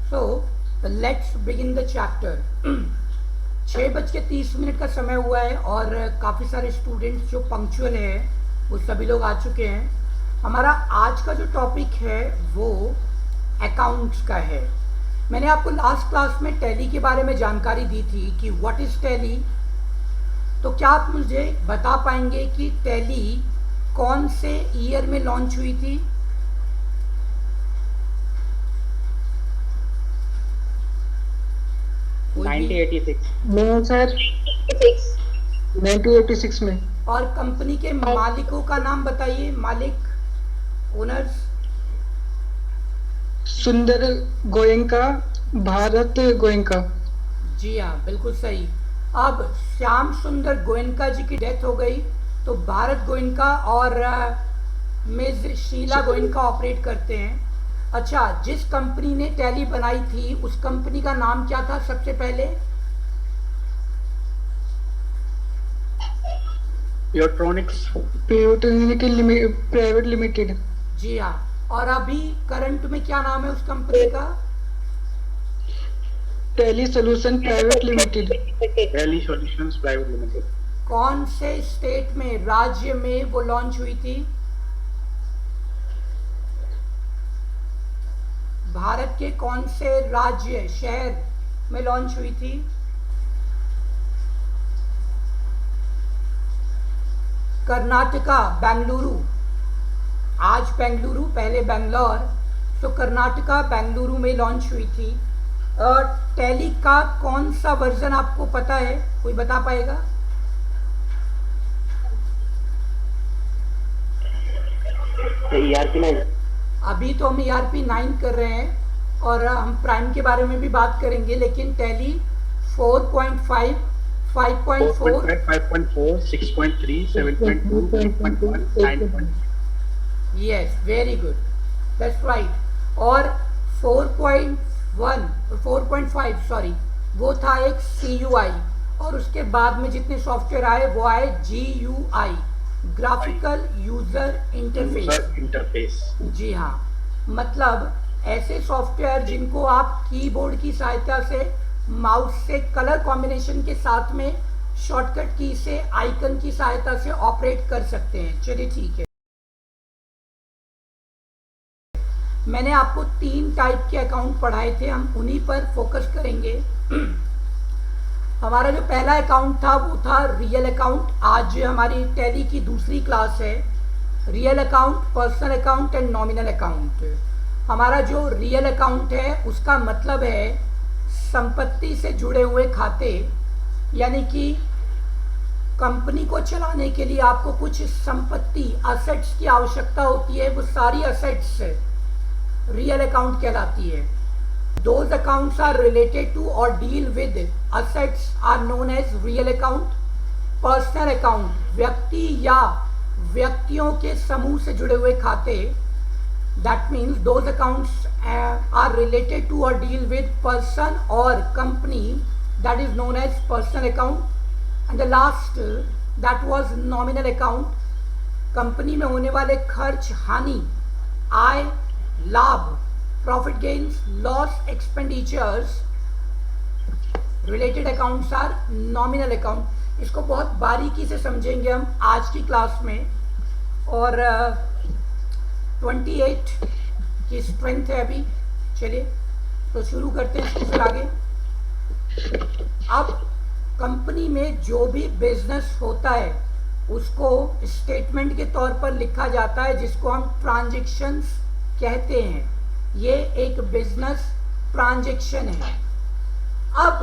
So let's begin the chapter. 6:30 का समय हुआ है और काफ़ी सारे स्टूडेंट्स जो पंक्चुअल हैं वो सभी लोग आ चुके हैं। हमारा आज का जो टॉपिक है वो अकाउंट्स का है। मैंने आपको लास्ट क्लास में टैली के बारे में जानकारी दी थी कि व्हाट इज़ टैली। तो क्या आप मुझे बता पाएंगे कि टैली कौन से ईयर में लॉन्च हुई थी? कोई भी? 1986 सर 1986 में। और कंपनी के मालिकों का नाम बताइए, मालिक, ओनर्स। सुंदर गोयनका, भारत गोयनका। जी हाँ, बिल्कुल सही। अब श्याम सुंदर गोयनका जी की डेथ हो गई तो भारत गोयनका और मिस शीला गोयनका ऑपरेट करते हैं। अच्छा, जिस कंपनी ने टैली बनाई थी उस कंपनी का नाम क्या था सबसे पहले? Electronics private limited. जी हाँ। और अभी करंट में क्या नाम है उस कंपनी का? Tally solution private limited. Tally solutions private limited. कौन से स्टेट में, राज्य में वो लॉन्च हुई थी? भारत के कौन से राज्य, शहर में लॉन्च हुई थी? कर्नाटका, बेंगलुरु। आज बेंगलुरु, पहले बेंगलोर। तो कर्नाटका बेंगलुरु में लॉन्च हुई थी। और टैली का कौन सा वर्जन आपको पता है? कोई बता पाएगा? ERP 9। अभी तो हम ERP 9 कर रहे हैं और हम प्राइम के बारे में भी बात करेंगे, लेकिन tally 4.5, 5.4, 5.4, 6.3, 7.2, 8.1, 9. Yes, very good, that's right. और 4.1, 4.5 सॉरी, वो था एक CUI। और उसके बाद में जितने सॉफ्टवेयर आए वो आए GUI, ग्राफिकल यूजर इंटरफेस। जी हाँ, मतलब ऐसे सॉफ्टवेयर जिनको आप कीबोर्ड की सहायता से, माउस से, कलर कॉम्बिनेशन के साथ में शॉर्टकट की से, आइकन की सहायता से ऑपरेट कर सकते हैं। चलिए ठीक है। मैंने आपको 3 टाइप के अकाउंट पढ़ाए थे, हम उन्हीं पर फोकस करेंगे। हमारा जो पहला अकाउंट था वो था रियल अकाउंट। आज हमारी टैली की दूसरी क्लास है। Real account, personal account and nominal account. हमारा जो रियल अकाउंट है उसका मतलब है संपत्ति से जुड़े हुए खाते, यानी कि कंपनी को चलाने के लिए आपको कुछ संपत्ति, असेट्स की आवश्यकता होती है, वो सारी असेट्स रियल अकाउंट कहलाती है। Those accounts are related to or deal with assets are known as real account. Personal account, व्यक्ति या व्यक्तियों के समूह से जुड़े हुए खाते, that means those accounts are related to or deal with person or company, that is known as personal account. And the last, that was nominal account. Company में होने वाले खर्च, हानि, आय, लाभ, profit gains, loss, expenditures, related accounts are nominal account. इसको बहुत बारीकी से समझेंगे हम आज की क्लास में। और 28 की स्ट्रेंथ है अभी। चलिए तो शुरू करते हैं इसको फिर आगे। अब कंपनी में जो भी बिजनेस होता है उसको स्टेटमेंट के तौर पर लिखा जाता है, जिसको हम ट्रांजैक्शंस कहते हैं। ये एक बिजनेस ट्रांजैक्शन है। अब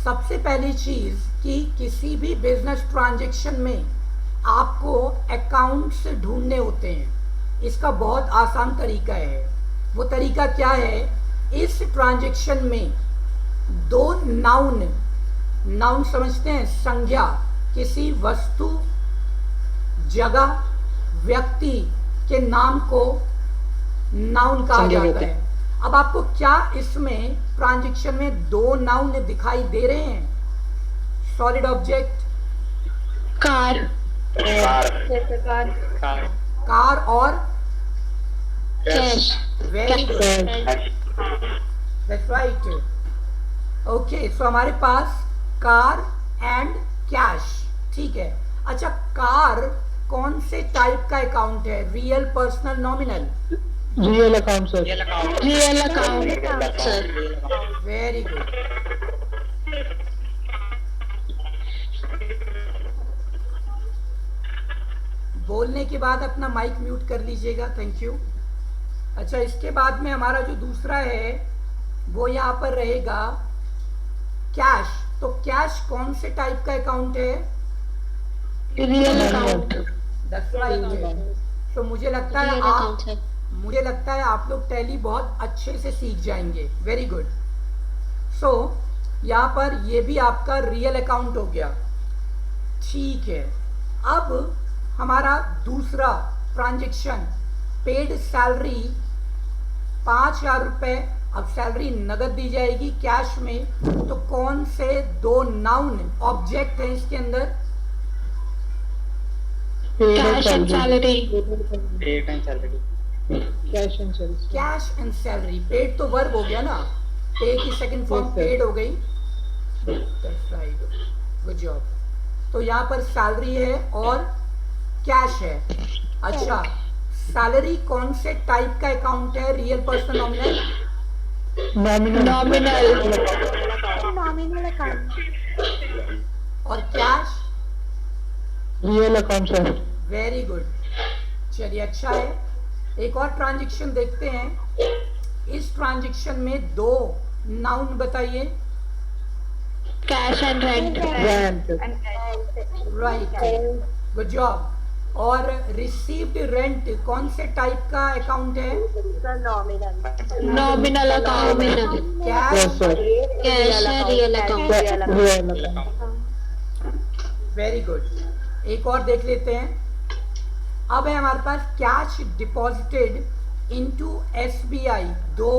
सबसे पहली चीज कि किसी भी बिजनेस ट्रांजैक्शन में आपको अकाउंट्स ढूंढने होते हैं। इसका बहुत आसान तरीका है। वो तरीका क्या है? इस ट्रांजैक्शन में दो नाउन समझते हैं, संज्ञा, किसी वस्तु, जगह, व्यक्ति के नाम को नाउन कहा जाता है। अब आपको क्या इसमें ट्रांजैक्शन में 2 नाउन दिखाई दे रहे हैं? सॉलिड ऑब्जेक्ट, कार कार और cash. Very good. That's right. Okay, so हमारे पास कार एंड कैश, ठीक है। अच्छा, कार कौन से टाइप का अकाउंट है, real, personal, nominal? Real account sir. Real account sir. Very good. बोलने के बाद अपना माइक म्यूट कर लीजिएगा, थैंक यू। अच्छा, इसके बाद में हमारा जो दूसरा है वो यहाँ पर रहेगा कैश। तो कैश कौन से टाइप का अकाउंट है? Real account. That's right. तो मुझे लगता है आप लोग टैली बहुत अच्छे से सीख जाएंगे। Very good. सो यहाँ पर ये भी आपका रियल अकाउंट हो गया, ठीक है। अब हमारा दूसरा ट्रांजेक्शन, पेड सैलरी 5,000 रुपये। अब सैलरी नगद दी जाएगी कैश में, तो कौन से दो नाउन ऑब्जेक्ट हैं इसके अंदर? Cash and salary. Paid and salary. Cash and salary. Cash and salary. Paid तो वर्ब हो गया ना, पे की second form Yes, sir. Paid हो गई। That's right, good job. तो यहाँ पर सैलरी है और कैश है। अच्छा, सैलरी कौन से टाइप का अकाउंट है, real, personal, nominal? Nominal. Nominal account. और cash? Real account sir. Very good. चलिए, अच्छा है। एक और ट्रांजेक्शन देखते हैं। इस ट्रांजेक्शन में दो नाउन बताइए। Cash and rent. Rent. Right, good job. और रिसीव्ड रेंट कौन से टाइप का अकाउंट है? Nominal account. Cash? Yes sir. Cash है real account. Real account. Very good. एक और देख लेते हैं। अब है हमारे पास कैश डिपॉजिटेड इनटू एसबीआई। दो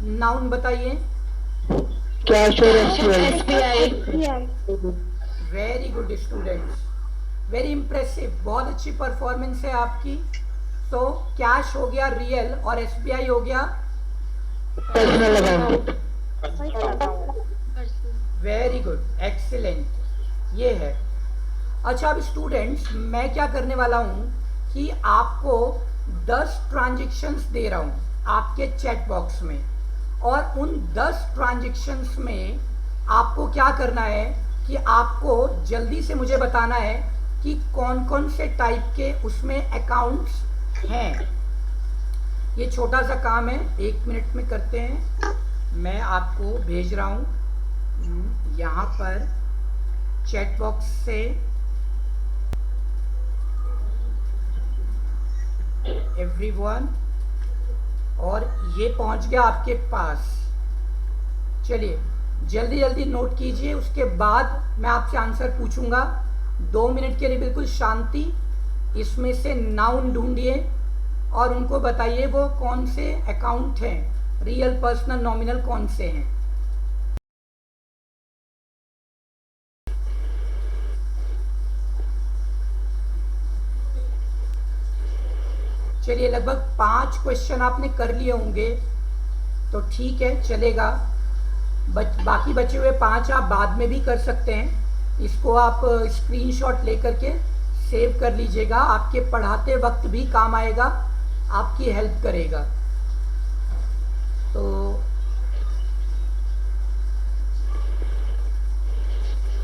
नाउन बताइए। कैश और SBI. Very good students, very impressive, बहुत अच्छी परफॉर्मेंस है आपकी। तो कैश हो गया रियल और एसबीआई हो गया personal account. Very good, excellent. ये है। अच्छा, अब स्टूडेंट्स मैं क्या करने वाला हूँ कि आपको 10 ट्रांजेक्शन्स दे रहा हूँ आपके चैट बॉक्स में, और उन 10 ट्रांजेक्शन्स में आपको क्या करना है कि आपको जल्दी से मुझे बताना है कि कौन कौन से टाइप के उसमें अकाउंट्स हैं। ये छोटा सा काम है, 1 मिनट में करते हैं। मैं आपको भेज रहा हूँ यहाँ पर चैट बॉक्स से एवरीवन, और ये पहुंच गया आपके पास। चलिए जल्दी जल्दी नोट कीजिए, उसके बाद मैं आपसे आंसर पूछूंगा। 2 मिनट के लिए बिल्कुल शांति। इसमें से नाउन ढूंढिए और उनको बताइए वो कौन से अकाउंट हैं, रियल, पर्सनल, नॉमिनल कौन से हैं। चलिए, लगभग 5 क्वेश्चन आपने कर लिए होंगे, तो ठीक है, चलेगा। बाकी बचे हुए 5 आप बाद में भी कर सकते हैं। इसको आप स्क्रीनशॉट लेकर के सेव कर लीजिएगा, आपके पढ़ाते वक्त भी काम आएगा, आपकी हेल्प करेगा। तो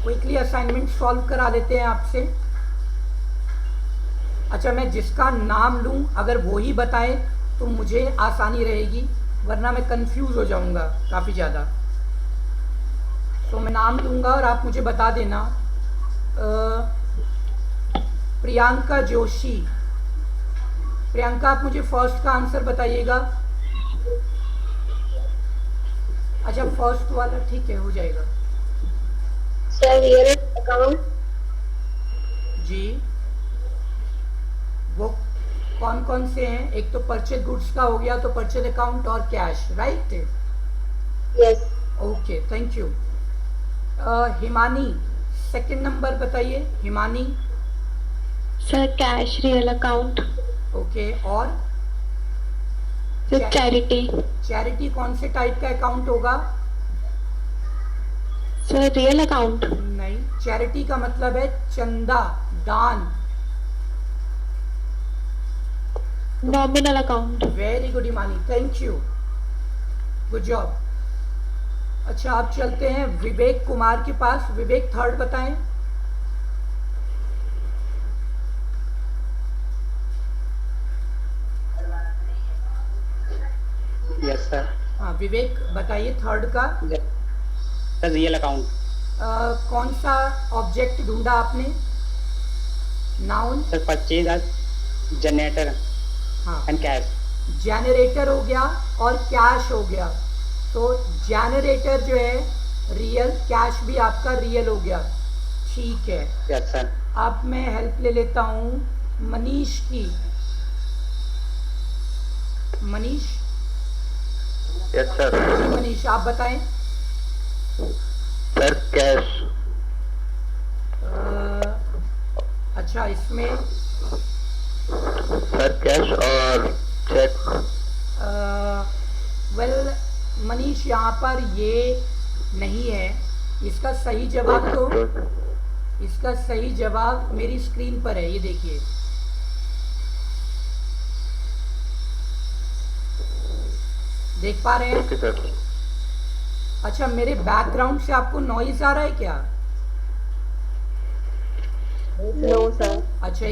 क्विकली असाइनमेंट सॉल्व करा लेते हैं आपसे। अच्छा, मैं जिसका नाम लूँ अगर वो ही बताए तो मुझे आसानी रहेगी, वरना मैं कंफ्यूज हो जाऊँगा काफ़ी ज़्यादा। तो मैं नाम लूँगा और आप मुझे बता देना। प्रियंका जोशी। प्रियंका, आप मुझे फर्स्ट का आंसर बताइएगा। अच्छा, फर्स्ट वाला ठीक है, हो जाएगा सर रियल अकाउंट। जी। वो कौन कौन से हैं? एक तो परचेज गुड्स का हो गया, तो परचेज अकाउंट और cash, right? Yes. Okay, thank you. Himani, second number बताइए। Himani. Sir cash real account. Okay, और सर चैरिटी। चैरिटी कौन से टाइप का अकाउंट होगा? Sir real account. नहीं, चैरिटी का मतलब है चंदा, दान। Nominal account. Very good Himani, thank you, good job. अच्छा, आप चलते हैं विवेक कुमार के पास। विवेक थर्ड बताएं। Yes sir. हाँ विवेक बताइए थर्ड का। Sir real account. कौन सा ऑब्जेक्ट ढूंढा आपने? नाउन। सर परचेज आज जनरेटर हाँ, एंड कैश। जनरेटर हो गया और कैश हो गया। तो जनरेटर जो है रियल, कैश भी आपका रियल हो गया। ठीक है, यस सर। अब मैं हेल्प ले लेता हूँ मनीष की। मनीष। Yes sir. जी मनीष, आप बताएं। Sir cash. अच्छा, इसमें सर कैश और चेक। वेल मनीष, यहाँ पर ये नहीं है। इसका सही जवाब तो, इसका सही जवाब मेरी स्क्रीन पर है, ये देखिए। देख पा रहे हैं? Okay sir. अच्छा, मेरे बैकग्राउंड से आपको नॉइज आ रहा है क्या? No sir. अच्छा,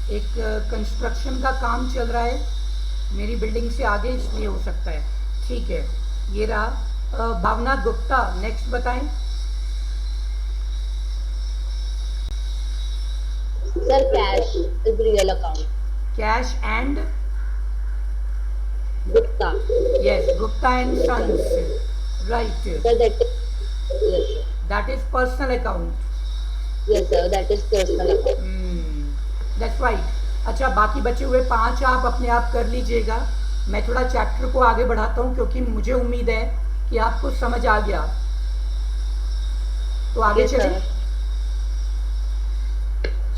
एक कंस्ट्रक्शन का काम चल रहा है मेरी बिल्डिंग से आगे, इसलिए हो सकता है। ठीक है, ये रहा। भावना गुप्ता, नेक्स्ट बताएं। Sir cash is real account. Cash and Gupta. yes, Gupta and Sons, right? Sir that yes sir. That is personal account. Yes sir, that is personal account. That's right. अच्छा, बाकी बचे हुए 5 आप अपने आप कर लीजिएगा। मैं थोड़ा चैप्टर को आगे बढ़ाता हूँ क्योंकि मुझे उम्मीद है कि आपको समझ आ गया। तो आगे Yes, चलिए। sir.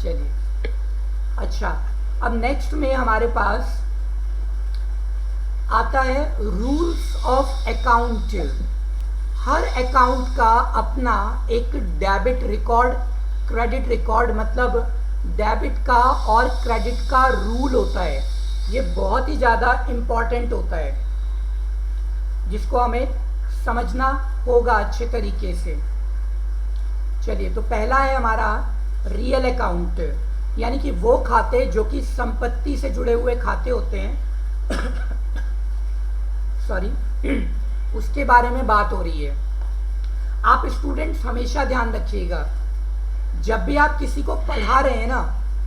चलिए, अच्छा, अब नेक्स्ट में हमारे पास आता है rules of account. Her account का अपना एक डेबिट रिकॉर्ड, क्रेडिट रिकॉर्ड, मतलब डेबिट का और क्रेडिट का रूल होता है। ये बहुत ही ज़्यादा इम्पॉर्टेंट होता है, जिसको हमें समझना होगा अच्छे तरीके से। चलिए, तो पहला है हमारा रियल अकाउंट, यानी कि वो खाते जो कि संपत्ति से जुड़े हुए खाते होते हैं सॉरी उसके बारे में बात हो रही है। आप स्टूडेंट्स हमेशा ध्यान रखिएगा, जब भी आप किसी को पढ़ा रहे हैं ना,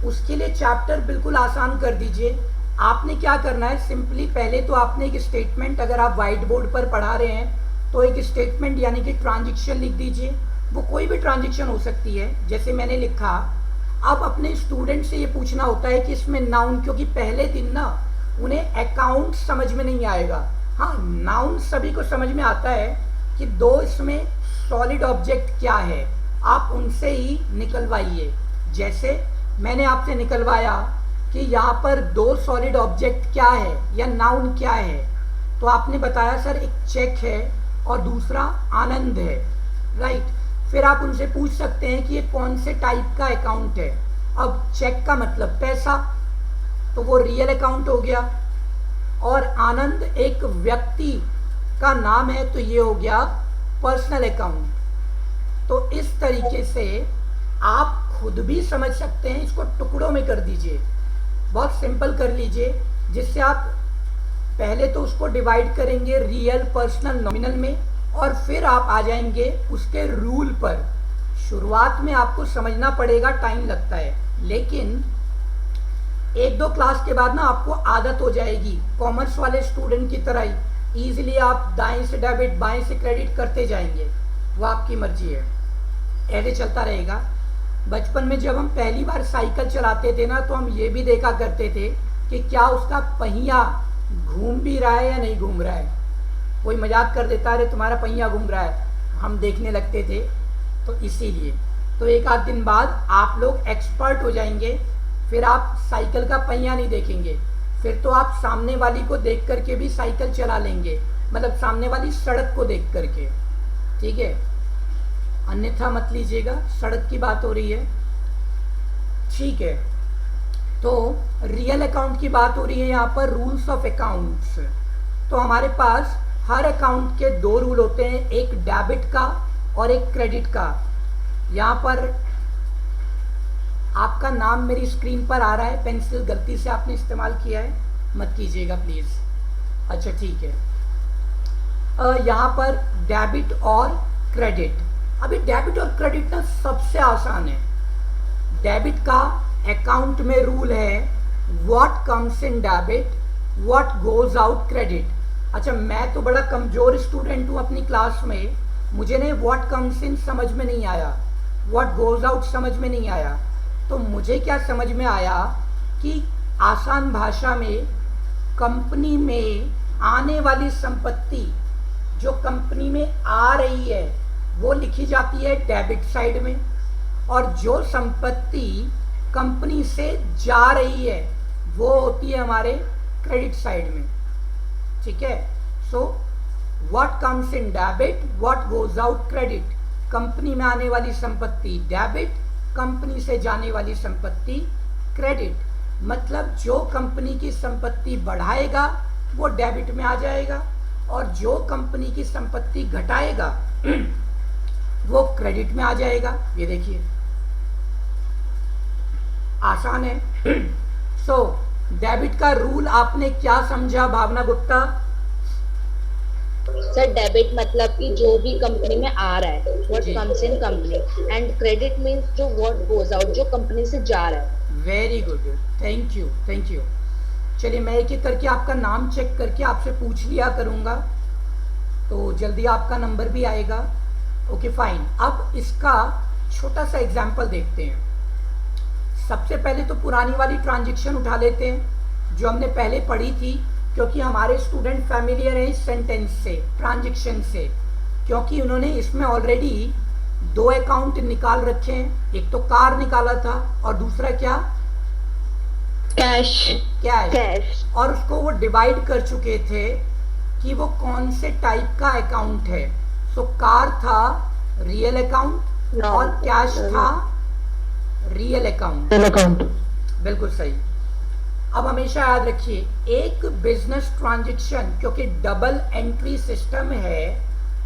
उसके लिए चैप्टर बिल्कुल आसान कर दीजिए। आपने क्या करना है, सिंपली पहले तो आपने एक स्टेटमेंट, अगर आप वाइट बोर्ड पर पढ़ा रहे हैं तो एक स्टेटमेंट यानी कि ट्रांजैक्शन लिख दीजिए। वो कोई भी ट्रांजैक्शन हो सकती है, जैसे मैंने लिखा। अब अपने स्टूडेंट से ये पूछना होता है कि इसमें नाउन, क्योंकि पहले दिन ना उन्हें अकाउंट समझ में नहीं आएगा। हाँ, नाउन सभी को समझ में आता है कि दो इसमें सॉलिड ऑब्जेक्ट क्या है, आप उनसे ही निकलवाइए। जैसे मैंने आपसे निकलवाया कि यहाँ पर दो सॉलिड ऑब्जेक्ट क्या है या नाउन क्या है, तो आपने बताया सर एक चेक है और दूसरा आनंद है, राइट। फिर आप उनसे पूछ सकते हैं कि ये कौन से टाइप का अकाउंट है। अब चेक का मतलब पैसा, तो वो रियल अकाउंट हो गया, और आनंद एक व्यक्ति का नाम है, तो ये हो गया पर्सनल अकाउंट। तो इस तरीके से आप खुद भी समझ सकते हैं। इसको टुकड़ों में कर दीजिए, बहुत सिंपल कर लीजिए, जिससे आप पहले तो उसको डिवाइड करेंगे रियल, पर्सनल, नॉमिनल में, और फिर आप आ जाएंगे उसके रूल पर। शुरुआत में आपको समझना पड़ेगा, टाइम लगता है, लेकिन 1-2 क्लास के बाद ना आपको आदत हो जाएगी। कॉमर्स वाले स्टूडेंट की तरह ही ईजिली आप दाएं से डेबिट, बाएं से क्रेडिट करते जाएंगे, वो आपकी मर्जी है, ऐसे चलता रहेगा। बचपन में जब हम पहली बार साइकिल चलाते थे ना, तो हम ये भी देखा करते थे कि क्या उसका पहिया घूम भी रहा है या नहीं घूम रहा है। कोई मजाक कर देता, अरे तुम्हारा पहिया घूम रहा है, हम देखने लगते थे। तो इसीलिए तो एक आध दिन बाद आप लोग एक्सपर्ट हो जाएंगे, फिर आप साइकिल का पहिया नहीं देखेंगे, फिर तो आप सामने वाली को देख करके भी साइकिल चला लेंगे, मतलब सामने वाली सड़क को देख करके, ठीक है, अन्यथा मत लीजिएगा, सड़क की बात हो रही है, ठीक है। तो रियल अकाउंट की बात हो रही है यहाँ पर, रूल्स ऑफ अकाउंट्स। तो हमारे पास हर अकाउंट के दो रूल होते हैं, एक डेबिट का और एक क्रेडिट का। यहाँ पर आपका नाम मेरी स्क्रीन पर आ रहा है, पेंसिल गलती से आपने इस्तेमाल किया है, मत कीजिएगा प्लीज़। अच्छा ठीक है, यहाँ पर डेबिट और क्रेडिट। अभी डेबिट और क्रेडिट ना सबसे आसान है। डेबिट का अकाउंट में रूल है what comes in debit what goes out credit. अच्छा, मैं तो बड़ा कमज़ोर स्टूडेंट हूँ अपनी क्लास में, मुझे नहीं व्हाट कम्स इन समझ में नहीं आया, व्हाट गोज आउट समझ में नहीं आया। तो मुझे क्या समझ में आया कि आसान भाषा में कंपनी में आने वाली संपत्ति जो कंपनी में आ रही है वो लिखी जाती है डेबिट साइड में, और जो संपत्ति कंपनी से जा रही है वो होती है हमारे क्रेडिट साइड में, ठीक है। So what comes in debit what goes out credit, company में आने वाली संपत्ति डेबिट, कंपनी से जाने वाली संपत्ति क्रेडिट। मतलब जो कंपनी की संपत्ति बढ़ाएगा वो डेबिट में आ जाएगा, और जो कंपनी की संपत्ति घटाएगा वो क्रेडिट में आ जाएगा। ये देखिए आसान है। सो डेबिट का रूल आपने क्या समझा भावना गुप्ता? सर डेबिट मतलब कि जो भी कंपनी में आ रहा है व्हाट जी। Comes in company, and credit means जो व्हाट गोज आउट जो कंपनी से जा रहा है। Very good, thank you thank you. चलिए मैं एक एक करके आपका नाम चेक करके आपसे पूछ लिया करूँगा, तो जल्दी आपका नंबर भी आएगा। ओके फाइन, अब इसका छोटा सा एग्जाम्पल देखते हैं। सबसे पहले तो पुरानी वाली ट्रांजैक्शन उठा लेते हैं जो हमने पहले पढ़ी थी, क्योंकि हमारे स्टूडेंट फैमिलियर हैं इस सेंटेंस से, ट्रांजैक्शन से, क्योंकि उन्होंने इसमें ऑलरेडी दो अकाउंट निकाल रखे हैं, एक तो कार निकाला था और दूसरा क्या, कैश। कैश, और उसको वो डिवाइड कर चुके थे कि वो कौन से टाइप का अकाउंट है। सो कार था रियल अकाउंट और कैश था रियल अकाउंट। बिल्कुल सही। अब हमेशा याद रखिए, एक बिजनेस ट्रांजैक्शन क्योंकि डबल एंट्री सिस्टम है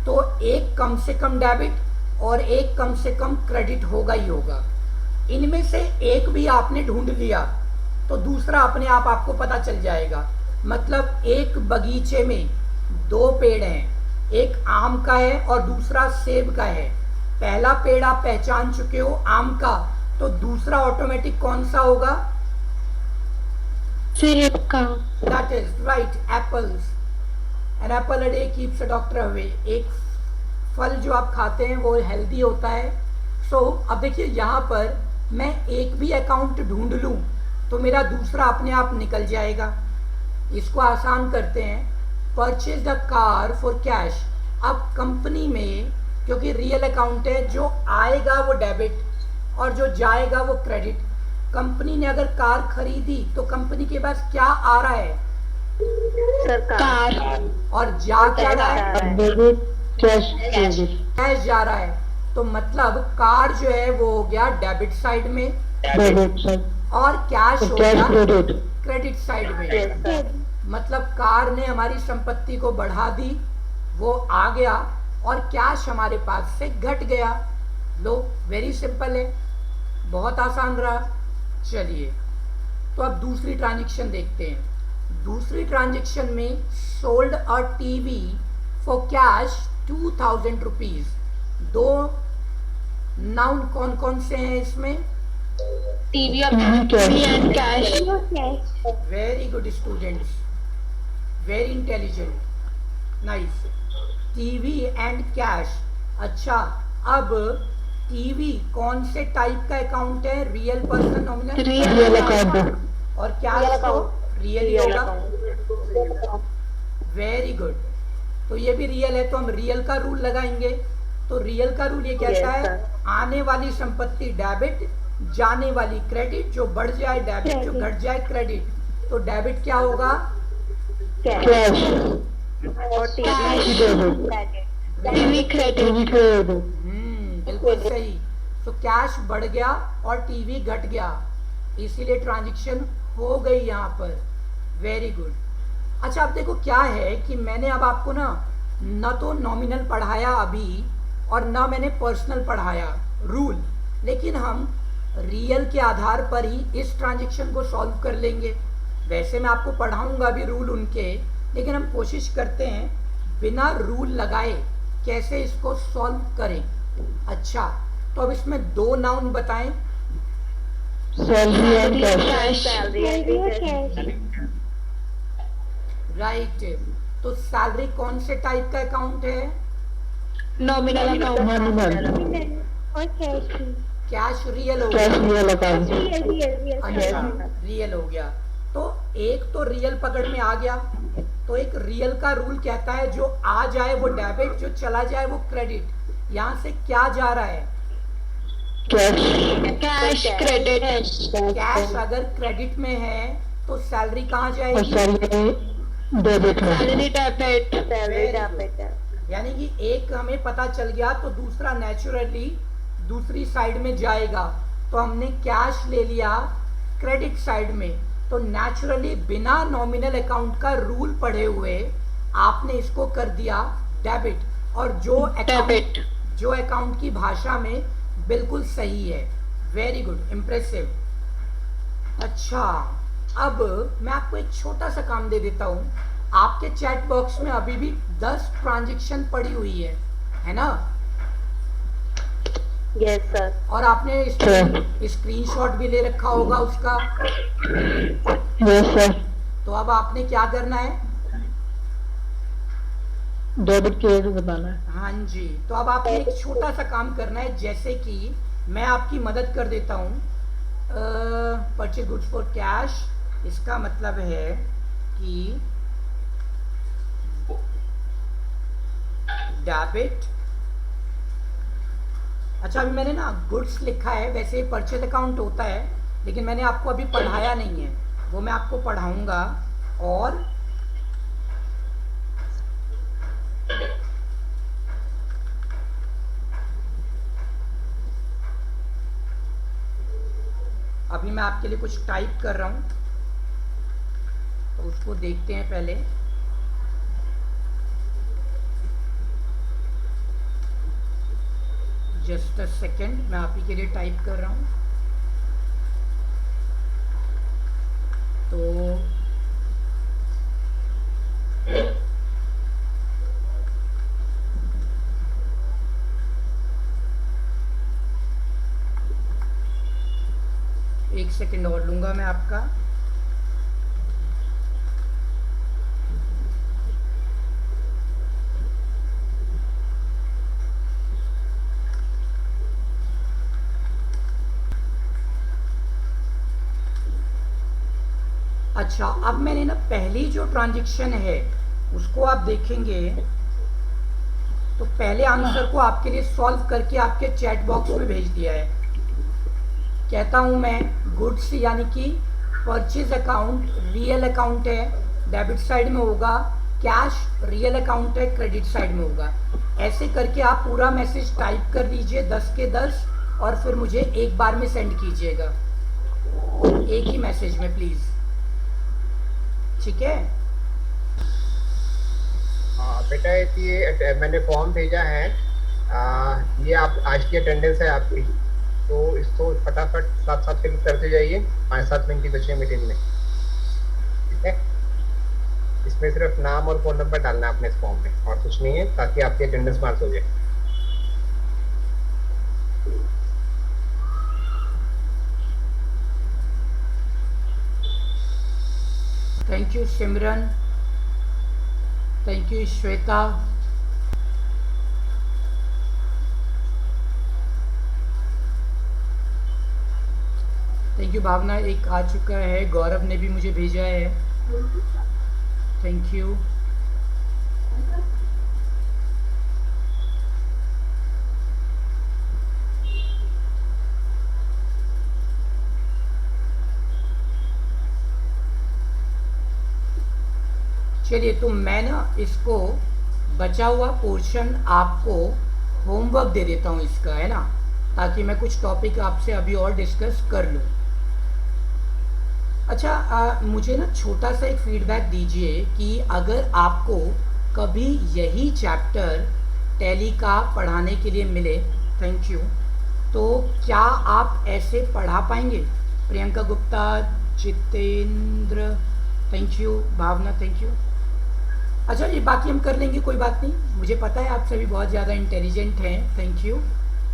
तो एक कम से कम डेबिट और एक कम से कम क्रेडिट होगा ही होगा। इनमें से एक भी आपने ढूंढ लिया तो दूसरा अपने आप आपको पता चल जाएगा। मतलब एक बगीचे में दो पेड़ हैं, एक आम का है और दूसरा सेब का है। पहला पेड़ आप पहचान चुके हो आम का, तो दूसरा ऑटोमेटिक कौन सा होगा? सेब का। That is right, apples. An apple a day keeps a doctor away. एक फल जो आप खाते हैं वो हेल्दी होता है। सो अब देखिए यहाँ पर मैं एक भी अकाउंट ढूंढ लूँ तो मेरा दूसरा अपने आप निकल जाएगा। इसको आसान करते हैं, purchase the car for cash. अब कंपनी में क्योंकि रियल अकाउंट है, जो आएगा वो डेबिट और जो जाएगा वो क्रेडिट। कंपनी ने अगर कार खरीदी तो कंपनी के पास क्या आ रहा है? कार। और जा क्या रहा है? कैश जा रहा है। तो मतलब कार जो है वो हो गया डेबिट साइड में और कैश हो गया क्रेडिट साइड में। मतलब कार ने हमारी संपत्ति को बढ़ा दी, वो आ गया, और कैश हमारे पास से घट गया। लो, वेरी सिंपल है, बहुत आसान रहा। चलिए तो अब दूसरी ट्रांजैक्शन देखते हैं। दूसरी ट्रांजैक्शन में sold a TV for cash 2000 rupees. दो नाउन कौन कौन से हैं इसमें? TV and cash. Very good students, very intelligent, nice. TV and cash. अच्छा, अब टीवी कौन से टाइप का अकाउंट है? Real person nominal, real account. और कैश तो रियल ही होगा। वेरी गुड, तो ये भी रियल है तो हम रियल का रूल लगाएंगे। तो रियल का रूल ये कहता है आने वाली संपत्ति डेबिट, जाने वाली क्रेडिट, जो बढ़ जाए डेबिट, जो घट जाए क्रेडिट। तो डेबिट क्या होगा? कैश और कैश टीवी क्रेडिट बिल्कुल सही। तो कैश बढ़ गया और टीवी घट गया, इसीलिए ट्रांजैक्शन हो गई यहाँ पर। Very good. अच्छा, अब देखो क्या है कि मैंने अब आपको ना तो नॉमिनल पढ़ाया अभी और ना मैंने पर्सनल पढ़ाया रूल, लेकिन हम रियल के आधार पर ही इस ट्रांजैक्शन को सॉल्व कर लेंगे। वैसे मैं आपको पढ़ाऊंगा भी रूल उनके, लेकिन हम कोशिश करते हैं बिना रूल लगाए कैसे इसको सॉल्व करें। अच्छा, तो अब इसमें 2 नाउन बताएं। Salary and cash right. तो सैलरी कौन से टाइप का अकाउंट है? नॉमिनल अकाउंट कैश रियल हो कैश गया। रियल अकाउंट अच्छा, रियल हो गया। तो एक तो रियल पकड़ में आ गया। तो एक रियल का रूल कहता है जो आ जाए वो डेबिट, जो चला जाए वो क्रेडिट। यहाँ से क्या जा रहा है? कैश क्रेडिट कैश अगर क्रेडिट में है तो सैलरी कहाँ और जाएगी? सैलरी डेबिट में सैलरी डेबिट यानी कि एक हमें पता चल गया तो दूसरा नेचुरली दूसरी साइड में जाएगा। तो हमने कैश ले लिया क्रेडिट साइड में, तो नेचुरली बिना नॉमिनल अकाउंट का रूल पढ़े हुए आपने इसको कर दिया डेबिट, और जो अकाउंट की भाषा में बिल्कुल सही है। Very good, impressive. अच्छा, अब मैं आपको एक छोटा सा काम दे देता हूँ। आपके चैट बॉक्स में अभी भी 10 ट्रांजैक्शन पड़ी हुई है ना? Yes sir. और आपने स्क्रीनशॉट भी ले रखा होगा उसका। Yes sir. तो अब आपने क्या करना है? डेबिट क्रेडिट बताना है। हाँ जी, तो अब आपने एक छोटा सा काम करना है, जैसे कि मैं आपकी मदद कर देता हूँ। परचेज गुड्स फॉर कैश, इसका मतलब है कि डेबिट। अच्छा, अभी मैंने ना गुड्स लिखा है, वैसे परचेज अकाउंट होता है, लेकिन मैंने आपको अभी पढ़ाया नहीं है, वो मैं आपको पढ़ाऊंगा। और अभी मैं आपके लिए कुछ टाइप कर रहा हूं, तो उसको देखते हैं पहले। जस्ट अ सेकेंड, मैं आप ही के लिए टाइप कर रहा हूं। तो एक सेकेंड और लूंगा मैं आपका। अच्छा, अब मैंने ना पहली जो ट्रांजैक्शन है उसको आप देखेंगे, तो पहले आंसर को आपके लिए सॉल्व करके आपके चैट बॉक्स में भेज दिया है। कहता हूं मैं गुड्स यानी कि परचेज अकाउंट रियल अकाउंट है, डेबिट साइड में होगा। कैश रियल अकाउंट है, क्रेडिट साइड में होगा। ऐसे करके आप पूरा मैसेज टाइप कर लीजिए 10 के 10, और फिर मुझे एक बार में सेंड कीजिएगा, एक ही मैसेज में प्लीज़। ठीक है? बेटा, ये मैंने फॉर्म भेजा है। ये आप आज की अटेंडेंस है आपकी, तो इसको फटाफट साथ साथ फिल करते जाइए। 5-7 मिनट की बची है मीटिंग में, ठीक है? इसमें सिर्फ नाम और फ़ोन नंबर डालना है अपने इस फॉर्म में, और कुछ नहीं है, ताकि आपकी अटेंडेंस मार्क्स हो जाए। Thank you Simran, thank you Shweta. Thank you Bhavana, एक आ चुका है, गौरव ने भी मुझे भेजा है, थैंक यू। चलिए, तो मैं ना इसको बचा हुआ पोर्शन आपको होमवर्क दे देता हूँ इसका, है ना, ताकि मैं कुछ टॉपिक आपसे अभी और डिस्कस कर लूँ। अच्छा, मुझे ना छोटा सा एक फीडबैक दीजिए कि अगर आपको कभी यही चैप्टर टैली का पढ़ाने के लिए मिले, थैंक यू, तो क्या आप ऐसे पढ़ा पाएंगे? Priyanka Gupta, Jitendra, thank you, Bhavna, thank you. अच्छा, ये बाकी हम कर लेंगे, कोई बात नहीं, मुझे पता है आप सभी बहुत ज़्यादा इंटेलिजेंट हैं, थैंक यू।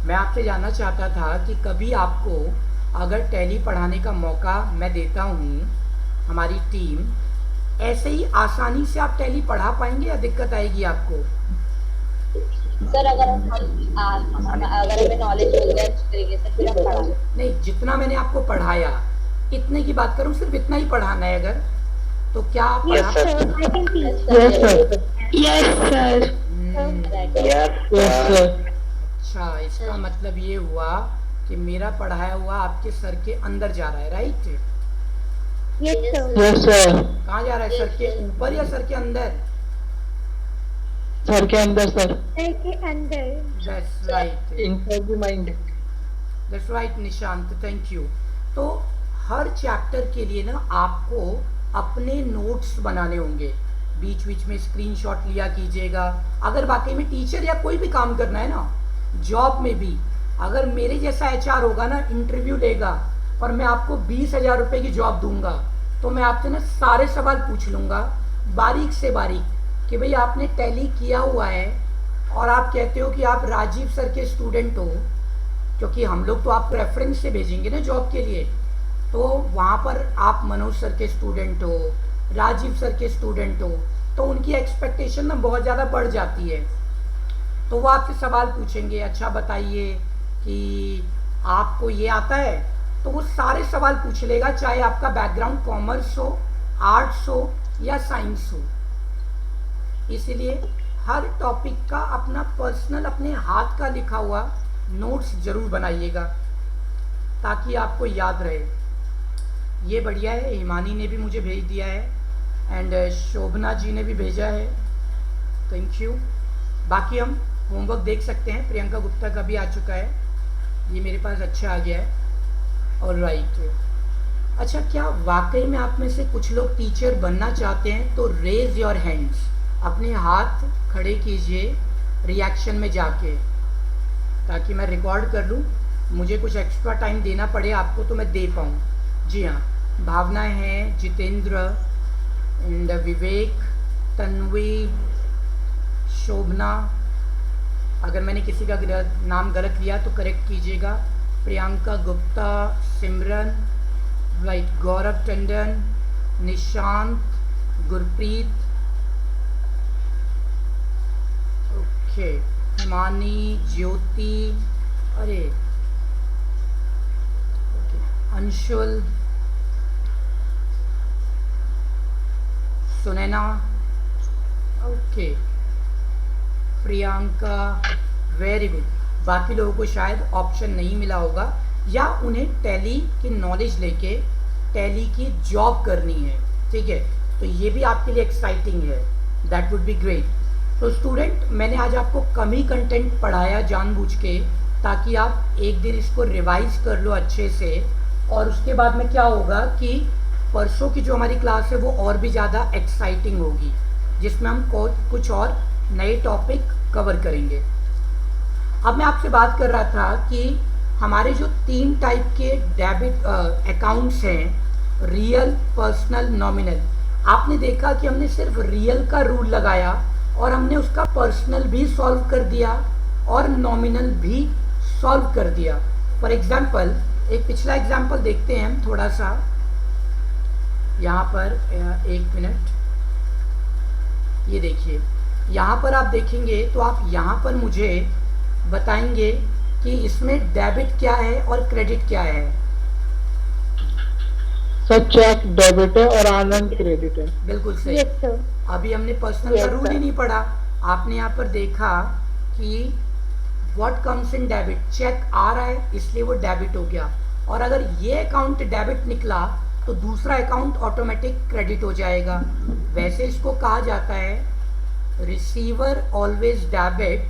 मैं आपसे जानना चाहता था कि कभी आपको अगर टैली पढ़ाने का मौका मैं देता हूँ, हमारी टीम, ऐसे ही आसानी से आप टैली पढ़ा पाएंगे या दिक्कत आएगी आपको? सर अगर हमें नॉलेज मिल जाए इस तरीके से फिर हम पढ़ा नहीं, जितना मैंने आपको पढ़ाया इतने की बात करूँ, सिर्फ इतना ही पढ़ाना है अगर, तो क्या आप Yes, sir. Yes, sir. Yes, sir. Yes, sir. अच्छा, इसका मतलब ये हुआ कि मेरा पढ़ाया हुआ आपके सर के अंदर जा रहा है, राइट? Yes, sir. कहाँ जा रहा है, सर के ऊपर या सर के अंदर? सर के अंदर, sir. That's right. Inside the mind. That's right, Nishant, thank you. तो हर चैप्टर के लिए ना आपको अपने नोट्स बनाने होंगे, बीच बीच में स्क्रीनशॉट लिया कीजिएगा। अगर वाकई में टीचर या कोई भी काम करना है ना, जॉब में भी, अगर मेरे जैसा एचआर होगा ना, इंटरव्यू लेगा और मैं आपको 20,000 रुपये की जॉब दूंगा, तो मैं आपसे ना सारे सवाल पूछ लूँगा बारीक से बारीक कि भाई आपने टैली किया हुआ है और आप कहते हो कि आप राजीव सर के स्टूडेंट हो, क्योंकि हम लोग तो आपको रेफरेंस से भेजेंगे ना जॉब के लिए, तो वहाँ पर आप मनोज सर के स्टूडेंट हो, राजीव सर के स्टूडेंट हो, तो उनकी एक्सपेक्टेशन ना बहुत ज़्यादा बढ़ जाती है। तो वो आपसे सवाल पूछेंगे, अच्छा बताइए कि आपको ये आता है, तो वो सारे सवाल पूछ लेगा, चाहे आपका बैकग्राउंड कॉमर्स हो, आर्ट्स हो या साइंस हो। इसीलिए हर टॉपिक का अपना पर्सनल, अपने हाथ का लिखा हुआ नोट्स ज़रूर बनाइएगा ताकि आपको याद रहे। ये बढ़िया है, हिमानी ने भी मुझे भेज दिया है एंड शोभना जी ने भी भेजा है, थैंक यू। बाकी हम होमवर्क देख सकते हैं, प्रियंका गुप्ता का भी आ चुका है, ये मेरे पास अच्छा आ गया है। और राइट, अच्छा, क्या वाकई में आप में से कुछ लोग टीचर बनना चाहते हैं? तो रेज योर हैंड्स, अपने हाथ खड़े कीजिए रिएक्शन में जाके, ताकि मैं रिकॉर्ड कर लूँ, मुझे कुछ एक्स्ट्रा टाइम देना पड़े आपको तो मैं दे पाऊँ। जी हाँ, भावना है, जितेंद्र एंड विवेक, तन्वी, शोभना, अगर मैंने किसी का नाम गलत लिया तो करेक्ट कीजिएगा, प्रियंका गुप्ता, सिमरन, राइट, गौरव टंडन, निशांत, गुरप्रीत, ओके, हिमानी, ज्योति, अरे Anshul, Sunaina, okay, Priyanka, very good. बाकी लोगों को शायद ऑप्शन नहीं मिला होगा या उन्हें टैली की नॉलेज लेके टैली की जॉब करनी है, ठीक है, तो ये भी आपके लिए एक्साइटिंग है, दैट वुड बी ग्रेट। तो स्टूडेंट, मैंने आज आपको कम ही कंटेंट पढ़ाया जानबूझ के, ताकि आप एक दिन इसको रिवाइज कर लो अच्छे से, और उसके बाद में क्या होगा कि परसों की जो हमारी क्लास है वो और भी ज़्यादा एक्साइटिंग होगी, जिसमें हम कुछ और नए टॉपिक कवर करेंगे। अब मैं आपसे बात कर रहा था कि हमारे जो 3 टाइप के डेबिट अकाउंट्स हैं, रियल, पर्सनल, नॉमिनल, आपने देखा कि हमने सिर्फ रियल का रूल लगाया और हमने उसका पर्सनल भी सॉल्व कर दिया और नॉमिनल भी सॉल्व कर दिया। फॉर एग्जांपल, एक पिछला एग्जांपल देखते हैं हम थोड़ा सा, यहाँ पर 1 मिनट, ये देखिए, यहाँ पर आप देखेंगे तो आप यहाँ पर मुझे बताएंगे कि इसमें डेबिट क्या है और क्रेडिट क्या है। सर चेक डेबिट है और आनंद क्रेडिट है। बिल्कुल सही। Yes sir. अभी हमने पर्सनल का रूल ही नहीं पढ़ा, आपने यहाँ पर देखा कि what comes in debit, cheque आ रहा है इसलिए वो डेबिट हो गया, और अगर ये अकाउंट डेबिट निकला तो दूसरा अकाउंट ऑटोमेटिक क्रेडिट हो जाएगा। वैसे इसको कहा जाता है receiver always debit,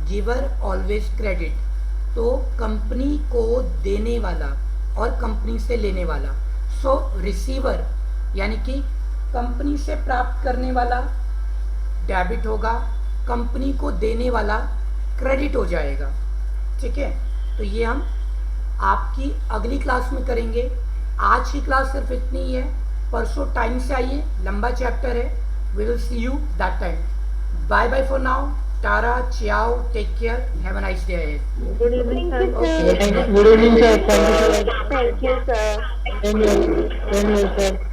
giver always credit. तो कंपनी को देने वाला और कंपनी से लेने वाला, सो रिसीवर यानी कि कंपनी से प्राप्त करने वाला डेबिट होगा, कंपनी को देने वाला क्रेडिट हो जाएगा। ठीक है, तो ये हम आपकी अगली क्लास में करेंगे। आज की क्लास सिर्फ इतनी ही है, परसों टाइम से आइए, लंबा चैप्टर है। We will see you that time. Bye bye for now, tara, ciao, take care, have a nice day ahead. Good evening, sir. Thank you, sir. Thank you, sir. Same here, sir.